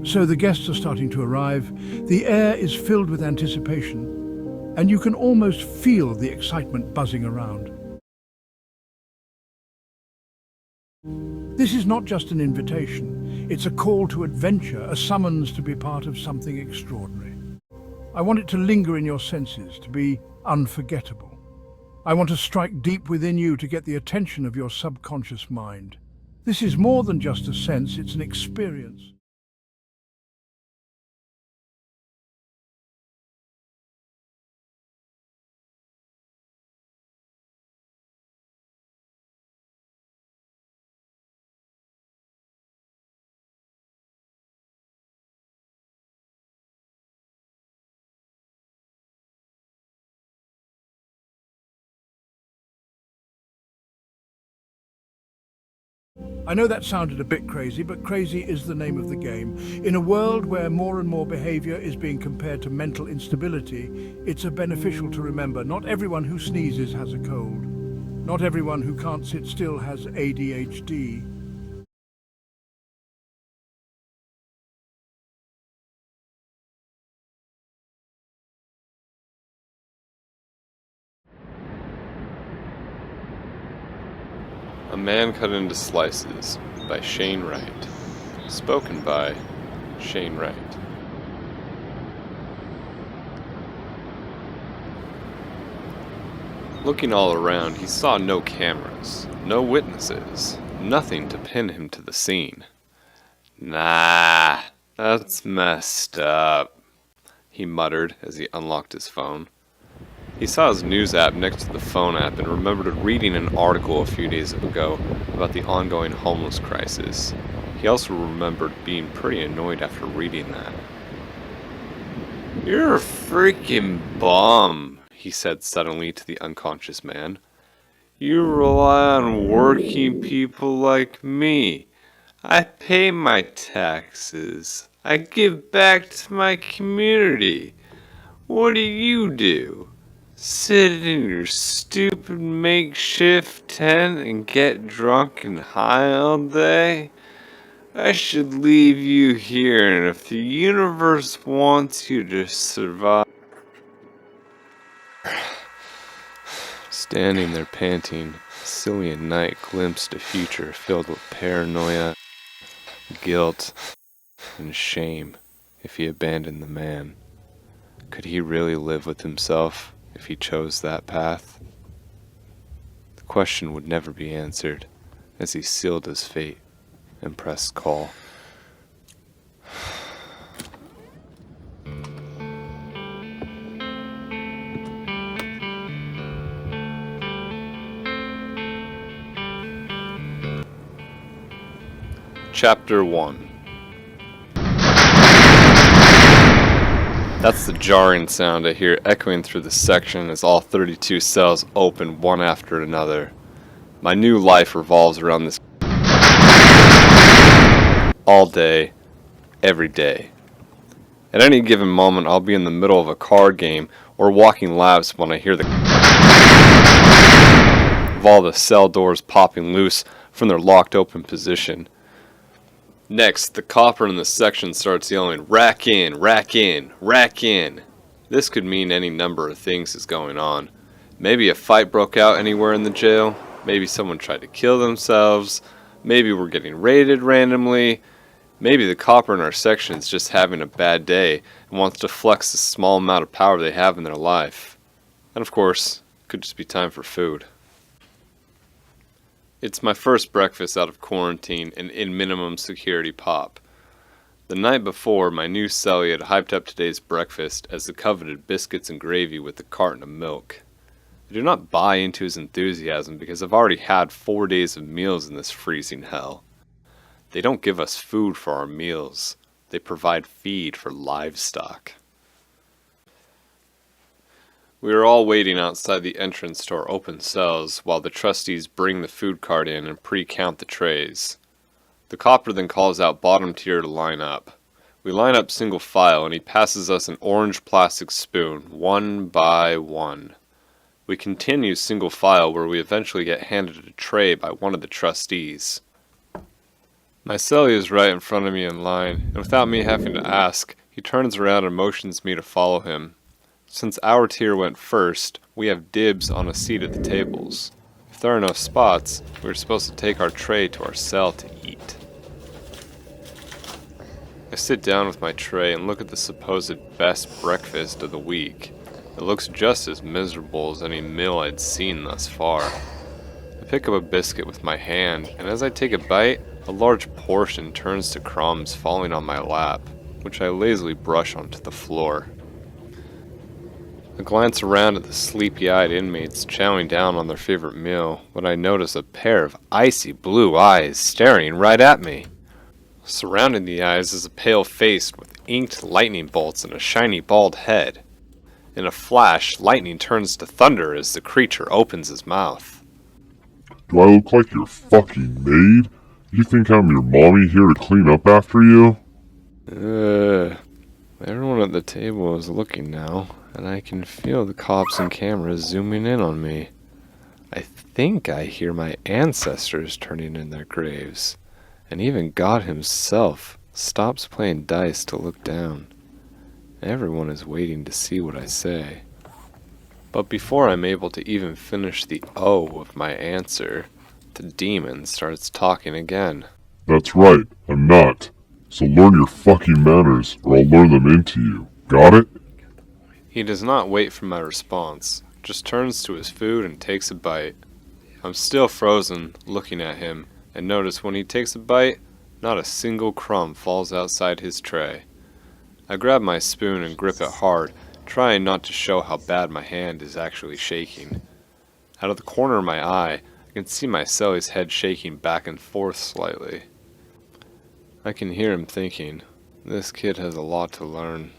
So the guests are starting to arrive. The air is filled with anticipation, and you can almost feel the excitement buzzing around. This is not just an invitation, it's a call to adventure, a summons to be part of something extraordinary. I want it to linger in your senses, to be unforgettable. I want to strike deep within you to get the attention of your subconscious mind. This is more than just a sense, it's an experience. I know that sounded a bit crazy, but crazy is the name of the game. In a world where more and more behavior is being compared to mental instability, it's beneficial to remember not everyone who sneezes has a cold. Not everyone who can't sit still has ADHD. A Man Cut into Slices by Shane Wright. Spoken by Shane Wright. Looking all around, he saw no cameras, no witnesses, nothing to pin him to the scene. Nah, that's messed up, he muttered as he unlocked his phone. He saw his news app next to the phone app and remembered reading an article a few days ago about the ongoing homeless crisis. He also remembered being pretty annoyed after reading that. "You're a freaking bum," he said suddenly to the unconscious man. "You rely on working people like me. I pay my taxes. I give back to my community. What do? Sit in your stupid makeshift tent and get drunk and high all day? I should leave you here, and if the universe wants you to survive..." Standing there panting, Cillian Knight glimpsed a future filled with paranoia, guilt, and shame if he abandoned the man. Could he really live with himself if he chose that path? The question would never be answered as he sealed his fate and pressed call. Chapter 1. That's the jarring sound I hear echoing through the section as all 32 cells open one after another. My new life revolves around this all day, every day. At any given moment, I'll be in the middle of a card game or walking laps when I hear the of all the cell doors popping loose from their locked open position. Next, the copper in the section starts yelling, "Rack in, rack in, rack in." This could mean any number of things is going on. Maybe a fight broke out anywhere in the jail. Maybe someone tried to kill themselves. Maybe we're getting raided randomly. Maybe the copper in our section is just having a bad day and wants to flex the small amount of power they have in their life. And of course, it could just be time for food. It's my first breakfast out of quarantine and in minimum security pop. The night before, my new cellie had hyped up today's breakfast as the coveted biscuits and gravy with a carton of milk. I do not buy into his enthusiasm because I've already had 4 days of meals in this freezing hell. They don't give us food for our meals. They provide feed for livestock. We are all waiting outside the entrance to our open cells while the trustees bring the food cart in and pre-count the trays. The copper then calls out bottom tier to line up. We line up single file and he passes us an orange plastic spoon, one by one. We continue single file where we eventually get handed a tray by one of the trustees. My cellie is right in front of me in line, and without me having to ask, he turns around and motions me to follow him. Since our tier went first, we have dibs on a seat at the tables. If there are no spots, we're supposed to take our tray to our cell to eat. I sit down with my tray and look at the supposed best breakfast of the week. It looks just as miserable as any meal I'd seen thus far. I pick up a biscuit with my hand, and as I take a bite, a large portion turns to crumbs falling on my lap, which I lazily brush onto the floor. I glance around at the sleepy-eyed inmates chowing down on their favorite meal when I notice a pair of icy blue eyes staring right at me. Surrounding the eyes is a pale face with inked lightning bolts and a shiny bald head. In a flash, lightning turns to thunder as the creature opens his mouth. Do I look like your fucking maid? You think I'm your mommy here to clean up after you? Everyone at the table is looking now, and I can feel the cops and cameras zooming in on me. I think I hear my ancestors turning in their graves, and even God himself stops playing dice to look down. Everyone is waiting to see what I say. But before I'm able to even finish the O of my answer, the demon starts talking again. That's right, I'm not. So learn your fucking manners, or I'll learn them into you. Got it? He does not wait for my response, just turns to his food and takes a bite. I'm still frozen, looking at him, and notice when he takes a bite, not a single crumb falls outside his tray. I grab my spoon and grip it hard, trying not to show how bad my hand is actually shaking. Out of the corner of my eye, I can see my cellie's head shaking back and forth slightly. I can hear him thinking, this kid has a lot to learn.